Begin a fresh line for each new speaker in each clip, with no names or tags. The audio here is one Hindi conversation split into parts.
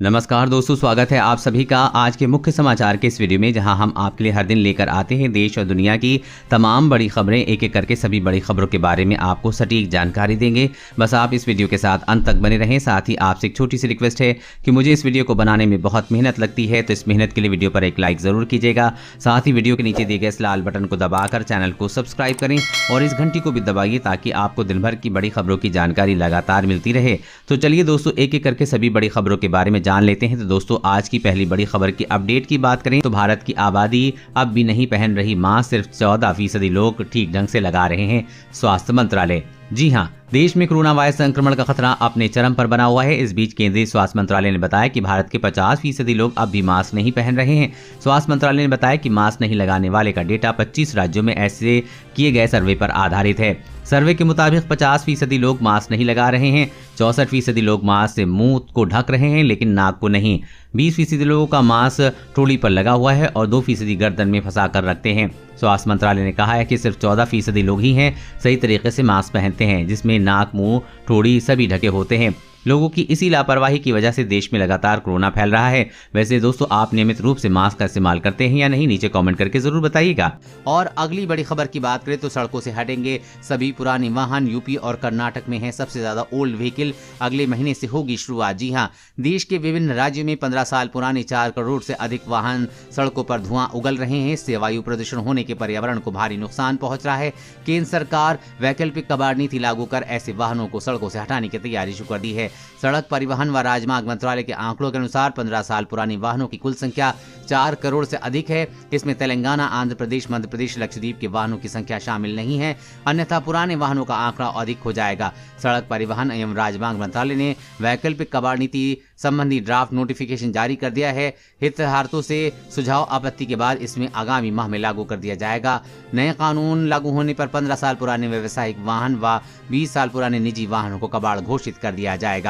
नमस्कार दोस्तों, स्वागत है आप सभी का आज के मुख्य समाचार के इस वीडियो में, जहां हम आपके लिए हर दिन लेकर आते हैं देश और दुनिया की तमाम बड़ी खबरें। एक एक करके सभी बड़ी खबरों के बारे में आपको सटीक जानकारी देंगे। बस आप इस वीडियो के साथ अंत तक बने रहें। साथ ही आपसे एक छोटी सी रिक्वेस्ट है कि मुझे इस वीडियो को बनाने में बहुत मेहनत लगती है, तो इस मेहनत के लिए वीडियो पर एक लाइक जरूर कीजिएगा। साथ ही वीडियो के नीचे दिए गए इस लाल बटन को दबाकर चैनल को सब्सक्राइब करें और इस घंटी को भी दबाइए ताकि आपको दिन भर की बड़ी खबरों की जानकारी लगातार मिलती रहे। तो चलिए दोस्तों, एक एक करके सभी बड़ी खबरों के बारे में जान लेते हैं। तो दोस्तों, आज की पहली बड़ी खबर की अपडेट की बात करें तो भारत की आबादी अब भी नहीं पहन रही मास्क, सिर्फ 14% लोग ठीक ढंग से लगा रहे हैं, स्वास्थ्य मंत्रालय। जी हां, देश में कोरोना वायरस संक्रमण का खतरा अपने चरम पर बना हुआ है। इस बीच केंद्रीय स्वास्थ्य मंत्रालय ने बताया कि भारत के 50% लोग अब भी मास्क नहीं पहन रहे हैं। स्वास्थ्य मंत्रालय ने बताया कि मास्क नहीं लगाने वाले का डेटा 25 राज्यों में ऐसे किए गए सर्वे पर आधारित है। सर्वे के मुताबिक 50% लोग मास्क नहीं लगा रहे हैं, 64% लोग मास्क से मुंह को ढक रहे हैं लेकिन नाक को नहीं, 20% लोगों का मास्क ट्रोली पर लगा हुआ है और 2% गर्दन में फंसा कर रखते हैं। स्वास्थ्य मंत्रालय ने कहा है कि सिर्फ 14% लोग ही हैं सही तरीके से मास्क पहनते हैं, जिसमें नाक, मुंह, ठोड़ी सभी ढके होते हैं। लोगों की इसी लापरवाही की वजह से देश में लगातार कोरोना फैल रहा है। वैसे दोस्तों, आप नियमित रूप से मास्क का इस्तेमाल करते हैं या नहीं, नीचे कमेंट करके जरूर बताइएगा। और अगली बड़ी खबर की बात करें तो सड़कों से हटेंगे सभी पुराने वाहन। यूपी और कर्नाटक में है सबसे ज्यादा ओल्ड व्हीकल, अगले महीने से होगी शुरुआत। जी हाँ, देश के विभिन्न राज्यों में 15 साल पुराने 4 करोड़ से अधिक वाहन सड़कों पर धुआं उगल रहे हैं। इससे वायु प्रदूषण होने के पर्यावरण को भारी नुकसान पहुंच रहा है। केंद्र सरकार वैकल्पिक कबाड़ नीति लागू कर ऐसे वाहनों को सड़कों से हटाने की तैयारी शुरू कर दी है। सड़क परिवहन व राजमार्ग मंत्रालय के आंकड़ों के अनुसार 15 साल पुरानी वाहनों की कुल संख्या 4 करोड़ से अधिक है। इसमें तेलंगाना, आंध्र प्रदेश, मध्य प्रदेश, लक्षद्वीप के वाहनों की संख्या शामिल नहीं है, अन्यथा पुराने वाहनों का आंकड़ा अधिक हो जाएगा। सड़क परिवहन एवं राजमार्ग मंत्रालय ने वैकल्पिक कबाड़ नीति संबंधी ड्राफ्ट नोटिफिकेशन जारी कर दिया है। हितधारकों से सुझाव आपत्ति के बाद इसमें आगामी माह में लागू कर दिया जाएगा। नए कानून लागू होने पर 15 साल पुराने व्यावसायिक वाहन व 20 साल पुराने निजी वाहनों को कबाड़ घोषित कर दिया जाएगा।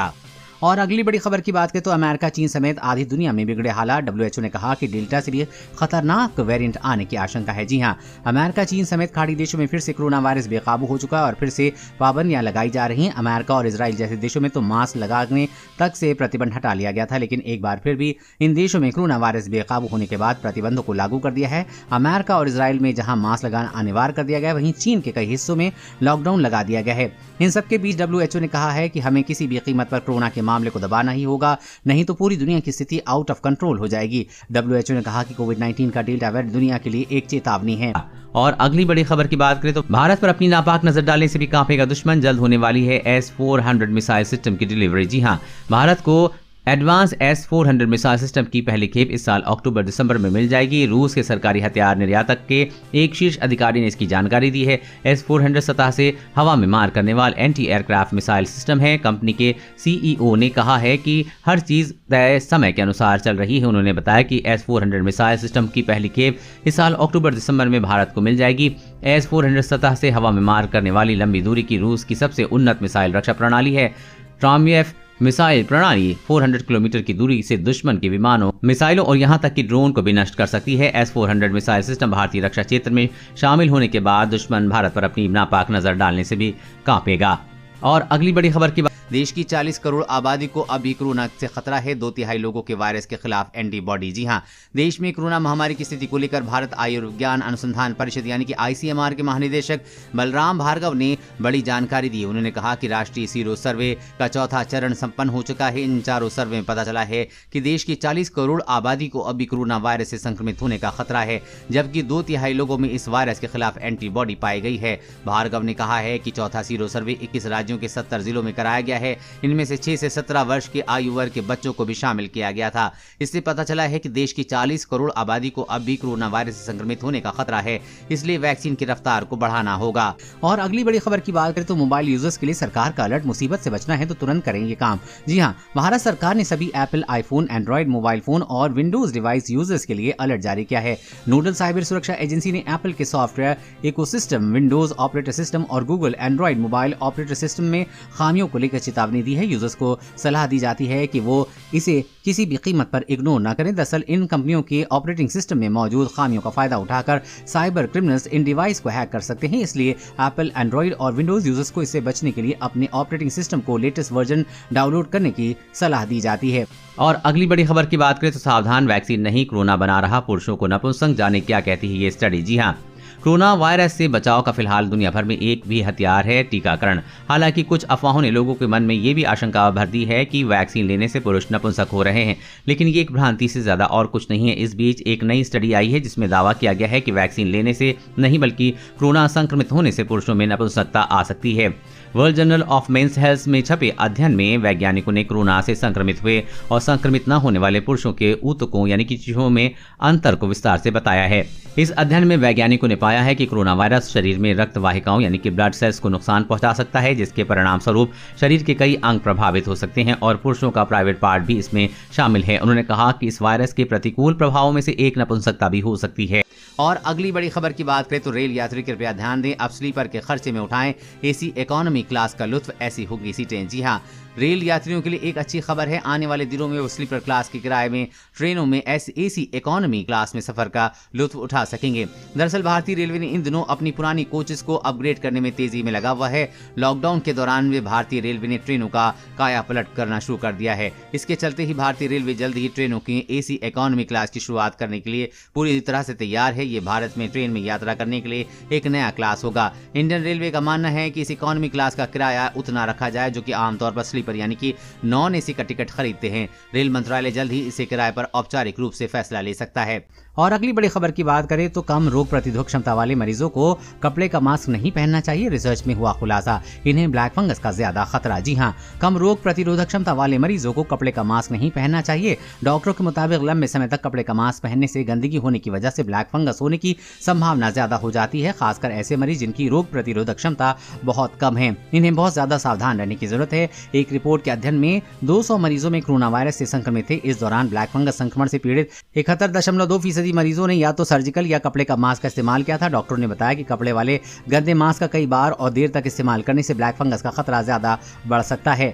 और अगली बड़ी खबर की बात करें तो अमेरिका, चीन समेत आधी दुनिया में बिगड़े हालात। WHO ने कहा कि डेल्टा से भी खतरनाक वेरिएंट आने की आशंका है। जी हां, अमेरिका, चीन समेत खाड़ी देशों में फिर से कोरोना वायरस बेकाबू हो चुका है और फिर से पाबंदियां लगाई जा रही हैं। अमेरिका और इजराइल जैसे देशों में तो मास्क लगाने तक से प्रतिबंध हटा लिया गया था, लेकिन एक बार फिर भी इन देशों में कोरोना वायरस बेकाबू होने के बाद प्रतिबंधों को लागू कर दिया है। अमेरिका और इजराइल में जहां मास्क लगाना अनिवार्य कर दिया गया, वहीं चीन के कई हिस्सों में लॉकडाउन लगा दिया गया है। इन सबके बीच WHO ने कहा है कि हमें किसी भी कीमत पर कोरोना के मामले को दबाना ही होगा, नहीं तो पूरी दुनिया की स्थिति आउट ऑफ कंट्रोल हो जाएगी। WHO ने कहा कि कोविड-19 का डेल्टा वेरिएंट दुनिया के लिए एक चेतावनी है। और अगली बड़ी खबर की बात करें तो भारत पर अपनी नापाक नजर डालने से भी कांपेगा दुश्मन। जल्द होने वाली है S-400 मिसाइल सिस्टम की डिलीवरी। जी हां, भारत को एडवांस S-400 मिसाइल सिस्टम की पहली खेप इस साल अक्टूबर-दिसंबर में मिल जाएगी। रूस के सरकारी हथियार निर्यातक के एक शीर्ष अधिकारी ने इसकी जानकारी दी है। S-400 सतह से हवा में मार करने वाला एंटी एयरक्राफ्ट मिसाइल सिस्टम है। कंपनी के CEO ने कहा है कि हर चीज तय समय के अनुसार चल रही है। उन्होंने बताया कि S-400 मिसाइल सिस्टम की पहली खेप इस साल अक्टूबर-दिसंबर में भारत को मिल जाएगी। S-400 सतह से हवा में मार करने वाली लंबी दूरी की रूस की सबसे उन्नत मिसाइल रक्षा प्रणाली है। ट्राम्येफ मिसाइल प्रणाली 400 किलोमीटर की दूरी से दुश्मन के विमानों, मिसाइलों और यहां तक कि ड्रोन को भी नष्ट कर सकती है। S-400 मिसाइल सिस्टम भारतीय रक्षा क्षेत्र में शामिल होने के बाद दुश्मन भारत पर अपनी नापाक नजर डालने से भी कांपेगा। और अगली बड़ी खबर की देश की 40 करोड़ आबादी को अभी कोरोना से खतरा है। 2/3 लोगों के वायरस के खिलाफ एंटीबॉडी। जी हां, देश में कोरोना महामारी की स्थिति को लेकर भारत आयुर्विज्ञान अनुसंधान परिषद यानी कि ICMR के महानिदेशक बलराम भार्गव ने बड़ी जानकारी दी। उन्होंने कहा कि राष्ट्रीय सीरो सर्वे का चौथा चरण संपन्न हो चुका है। इन चारों सर्वे में पता चला है कि देश की 40 करोड़ आबादी को अभी कोरोना वायरस से संक्रमित होने का खतरा है, जबकि 2/3 लोगों में इस वायरस के खिलाफ एंटीबॉडी पाई गई है। भार्गव ने कहा है कि चौथा सीरो सर्वे 21 राज्यों के 70 जिलों में कराया गया है। इनमें से 6 से 17 वर्ष के आयु वर्ग के बच्चों को भी शामिल किया गया था। इससे पता चला है कि देश की 40 करोड़ आबादी को अब भी कोरोना वायरस से संक्रमित होने का खतरा है, इसलिए वैक्सीन की रफ्तार को बढ़ाना होगा। और अगली बड़ी खबर की बात करें तो मोबाइल यूजर्स के लिए सरकार का अलर्ट। मुसीबत से बचना है तो तुरंत करें ये काम। जी हां, भारत सरकार ने सभी Apple iPhone, Android mobile phone और विंडोज डिवाइस यूजर्स के लिए अलर्ट जारी किया है। नोडल साइबर सुरक्षा एजेंसी ने एप्पल के software ecosystem, Windows operator system और Google Android mobile operator system में खामियों को लेकर
चेतावनी दी है। यूजर्स को सलाह दी जाती है कि वो इसे किसी भी कीमत पर इग्नोर न करें। दरअसल इन कंपनियों के ऑपरेटिंग सिस्टम में मौजूद खामियों का फायदा उठाकर साइबर क्रिमिनल्स इन डिवाइस को हैक कर सकते हैं। इसलिए एप्पल, एंड्रॉइड और विंडोज यूजर्स को इससे बचने के लिए अपने ऑपरेटिंग सिस्टम को लेटेस्ट वर्जन डाउनलोड करने की सलाह दी जाती है।
और अगली बड़ी खबर की बात करें तो सावधान, वैक्सीन नहीं, कोरोना बना रहा पुरुषों को नपुंसक। जाने क्या कहती है ये स्टडी। जी हाँ, कोरोना वायरस से बचाव का फिलहाल दुनिया भर में एक भी हथियार है, टीकाकरण। हालांकि कुछ अफवाहों ने लोगों के मन में ये भी आशंका भर दी है कि वैक्सीन लेने से पुरुष नपुंसक हो रहे हैं, लेकिन ये एक भ्रांति से ज्यादा और कुछ नहीं है। इस बीच एक नई स्टडी आई है जिसमें दावा किया गया है कि वैक्सीन लेने से नहीं बल्कि कोरोना संक्रमित होने से पुरुषों में नपुंसकता आ सकती है। World Journal of Men's Health में छपे अध्ययन में वैज्ञानिकों ने कोरोना से संक्रमित हुए और संक्रमित न होने वाले पुरुषों के ऊतकों यानी कि टिश्यू में अंतर को विस्तार से बताया है। इस अध्ययन में वैज्ञानिकों ने पाया है कि कोरोना वायरस शरीर में रक्त वाहिकाओं यानी कि ब्लड सेल्स को नुकसान पहुंचा सकता है, जिसके परिणाम स्वरूप शरीर के कई अंग प्रभावित हो सकते हैं और पुरुषों का प्राइवेट पार्ट भी इसमें शामिल है। उन्होंने कहा कि इस वायरस के प्रतिकूल प्रभावों में से एक नपुंसकता भी हो सकती है।
और अगली बड़ी खबर की बात करें तो रेल यात्री कृपया ध्यान दें, अब स्लीपर के खर्चे में उठाएं एसी इकोनॉमी क्लास का लुत्फ, ऐसी होगी सीटें। जी हाँ, रेल यात्रियों के लिए एक अच्छी खबर है। आने वाले दिनों में वो स्लीपर क्लास के किराए में ट्रेनों में एसी इकोनॉमी क्लास में सफर का लुत्फ उठा सकेंगे। दरअसल भारतीय रेलवे ने इन दिनों अपनी पुरानी कोचेस को अपग्रेड करने में तेजी में लगा हुआ है। लॉकडाउन के दौरान में भारतीय रेलवे ने ट्रेनों का काया पलट करना शुरू कर दिया है। इसके चलते ही भारतीय रेलवे जल्द ही ट्रेनों की एसी इकोनॉमी क्लास की शुरुआत करने के लिए पूरी तरह से तैयार है। ये भारत में ट्रेन में यात्रा करने के लिए एक नया क्लास होगा। इंडियन रेलवे का मानना है कि इस इकोनॉमी क्लास का किराया उतना रखा जाए जो कि आमतौर पर स्लीपर यानी कि नॉन एसी का टिकट खरीदते हैं। रेल मंत्रालय जल्द ही इसे किराए पर औपचारिक रूप से फैसला ले सकता है। और अगली बड़ी खबर की बात करें तो कम रोग प्रतिरोधक क्षमता वाले मरीजों को कपड़े का मास्क नहीं पहनना चाहिए, रिसर्च में हुआ खुलासा। इन्हें ब्लैक फंगस का ज्यादा खतरा। जी हाँ, कम रोग प्रतिरोधक क्षमता वाले मरीजों को कपड़े का मास्क नहीं पहनना चाहिए। डॉक्टरों के मुताबिक लंबे समय तक कपड़े का मास्क पहनने से गंदगी होने की वजह से ब्लैक फंगस होने की संभावना ज्यादा हो जाती है, खासकर ऐसे मरीज जिनकी रोग प्रतिरोधक क्षमता बहुत कम है। इन्हें बहुत ज्यादा सावधान रहने की जरूरत है। एक रिपोर्ट के अध्ययन में 200 मरीजों में कोरोना वायरस से संक्रमित थे। इस दौरान ब्लैक फंगस संक्रमण से पीड़ित 71.2% मरीजों ने या तो सर्जिकल या कपड़े का मास्क का इस्तेमाल किया था। डॉक्टरों ने बताया कि कपड़े वाले गंदे मास्क का कई बार और देर तक इस्तेमाल करने से ब्लैक फंगस का खतरा ज्यादा बढ़ सकता है।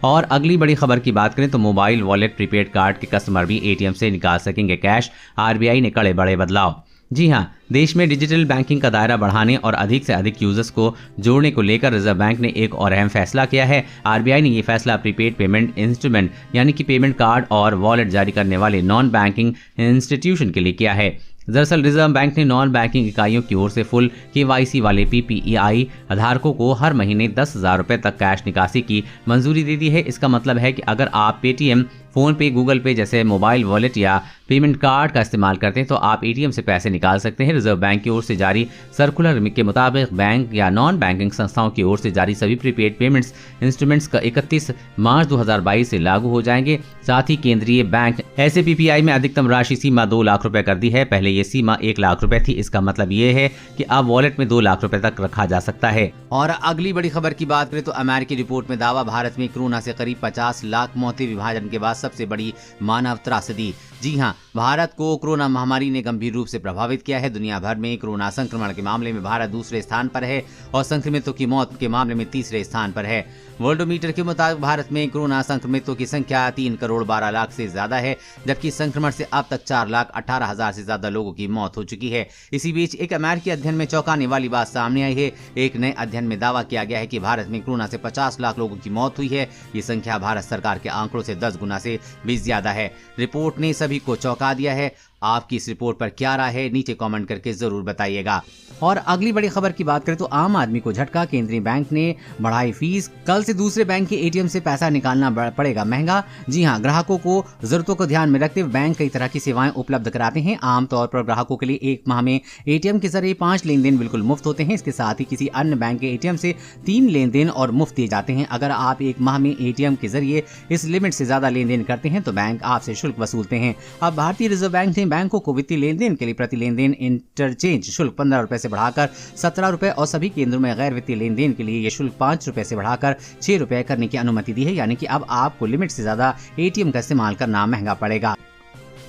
और अगली बड़ी खबर की बात करें तो मोबाइल वॉलेट प्रीपेड कार्ड के कस्टमर भी एटीएम से निकाल सकेंगे कैश, आरबीआई ने करे बड़े बदलाव। जी हाँ, देश में डिजिटल बैंकिंग का दायरा बढ़ाने और अधिक से अधिक यूजर्स को जोड़ने को लेकर रिजर्व बैंक ने एक और अहम फैसला किया है। आरबीआई ने ये फैसला प्रीपेड पेमेंट इंस्ट्रूमेंट यानी कि पेमेंट कार्ड और वॉलेट जारी करने वाले नॉन बैंकिंग इंस्टीट्यूशन के लिए किया है। दरअसल रिजर्व बैंक ने नॉन बैंकिंग इकाइयों की ओर से फुल केवाईसी वाले पीपीईआई धारकों को हर महीने 10,000 रुपए तक कैश निकासी की मंजूरी दे दी है। इसका मतलब है कि अगर आप पेटीएम, फोन पे, गूगल पे जैसे मोबाइल वॉलेट या पेमेंट कार्ड का इस्तेमाल करते हैं तो आप एटीएम से पैसे निकाल सकते हैं। रिजर्व बैंक की ओर से जारी सर्कुलर के मुताबिक बैंक या नॉन बैंकिंग संस्थाओं की ओर से जारी सभी प्रीपेड पेमेंट्स इंस्ट्रूमेंट्स का 31 मार्च 2022 से लागू हो जाएंगे। साथ ही केंद्रीय बैंक ऐसे पीपीआई में अधिकतम राशि सीमा 2 लाख रुपए कर दी है। पहले ये सीमा 1 लाख रुपए थी। इसका मतलब ये है कि अब वॉलेट में 2 लाख रुपए तक रखा जा सकता है।
और अगली बड़ी खबर की बात करें तो अमेरिकी रिपोर्ट में दावा, भारत में कोरोना से करीब 50 लाख मौतें, विभाजन के बाद सबसे बड़ी मानव त्रासदी। जी हां, भारत को कोरोना महामारी ने गंभीर रूप से प्रभावित किया है। दुनिया भर में कोरोना संक्रमण के मामले में भारत दूसरे स्थान पर है और संक्रमितों की मौत के मामले में तीसरे स्थान पर है। वर्ल्डोमीटर के मुताबिक भारत में कोरोना संक्रमितों की संख्या 3 करोड़ 12 लाख से ज्यादा है, जबकि संक्रमण से अब तक 4,18,000 से ज्यादा लोगों की मौत हो चुकी है। इसी बीच एक अमेरिकी अध्ययन में चौंकाने वाली बात सामने आई है। एक नए अध्ययन में दावा किया गया है कि भारत में कोरोना से 50 लाख लोगों की मौत हुई है। ये संख्या भारत सरकार के आंकड़ों से 10 गुना से भी ज्यादा है। रिपोर्ट ने सभी को चौंका दिया है। आपकी इस रिपोर्ट पर क्या राय है, नीचे कमेंट करके जरूर बताइएगा। और अगली बड़ी खबर की बात करें तो आम आदमी को झटका, केंद्रीय बैंक ने बढ़ाई फीस, कल से दूसरे बैंक के एटीएम से पैसा निकालना पड़ेगा महंगा। जी हां, ग्राहकों को जरूरतों को ध्यान में रखते हुए बैंक कई तरह की सेवाएं उपलब्ध कराते हैं। आमतौर पर ग्राहकों के लिए 1 माह में एटीएम के जरिए 5 लेन देन बिल्कुल मुफ्त होते हैं। इसके साथ ही किसी अन्य बैंक के एटीएम से 3 लेन देन और मुफ्त दिए जाते हैं। अगर आप 1 माह में एटीएम के जरिए इस लिमिट से ज्यादा लेन देन करते हैं तो बैंक आपसे शुल्क वसूलते हैं। अब भारतीय रिजर्व बैंक ने बैंकों को वित्तीय लेन देन के लिए प्रति लेन देन इंटरचेंज शुल्क 15 रुपए से बढ़ाकर 17 रुपए और सभी केंद्रों में गैर वित्तीय लेन देन के लिए यह शुल्क 5 रुपए से बढ़ाकर 6 रुपए करने की अनुमति दी है। यानी कि अब आपको लिमिट से ज्यादा एटीएम का इस्तेमाल करना महंगा पड़ेगा।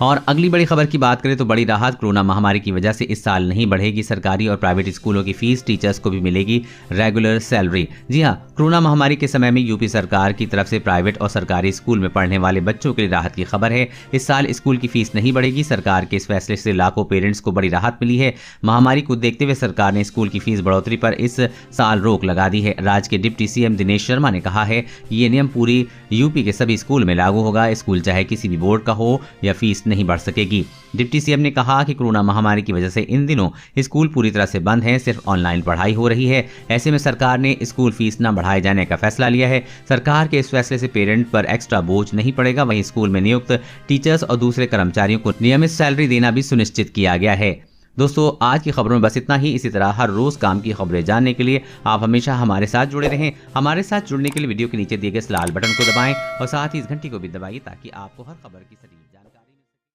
और अगली बड़ी खबर की बात करें तो बड़ी राहत, कोरोना महामारी की वजह से इस साल नहीं बढ़ेगी सरकारी और प्राइवेट स्कूलों की फीस, टीचर्स को भी मिलेगी रेगुलर सैलरी। जी हां, कोरोना महामारी के समय में यूपी सरकार की तरफ से प्राइवेट और सरकारी स्कूल में पढ़ने वाले बच्चों के लिए राहत की खबर है। इस साल स्कूल की फीस नहीं बढ़ेगी। सरकार के इस फैसले से लाखों पेरेंट्स को बड़ी राहत मिली है। महामारी को देखते हुए सरकार ने स्कूल की फीस बढ़ोतरी पर इस साल रोक लगा दी है। राज्य के डिप्टी सीएम दिनेश शर्मा ने कहा है ये नियम पूरी यूपी के सभी स्कूल में लागू होगा। स्कूल चाहे किसी भी बोर्ड का हो या फीस नहीं बढ़ सकेगी। डिप्टी सीएम ने कहा कि कोरोना महामारी की वजह से इन दिनों स्कूल पूरी तरह से बंद हैं, सिर्फ ऑनलाइन पढ़ाई हो रही है। ऐसे में सरकार ने स्कूल फीस न बढ़ाए जाने का फैसला लिया है। सरकार के इस फैसले से पेरेंट पर एक्स्ट्रा बोझ नहीं पड़ेगा। वहीं स्कूल में नियुक्त टीचर्स और दूसरे कर्मचारियों को नियमित सैलरी देना भी सुनिश्चित किया गया है। दोस्तों, आज की खबरों में बस इतना ही। इसी तरह हर रोज काम की खबरें जानने के लिए आप हमेशा हमारे साथ जुड़े रहें। हमारे साथ जुड़ने के लिए वीडियो के नीचे दिए गए इस लाल बटन को दबाएं और साथ ही इस घंटी को भी दबाइए ताकि आपको हर खबर की सटीक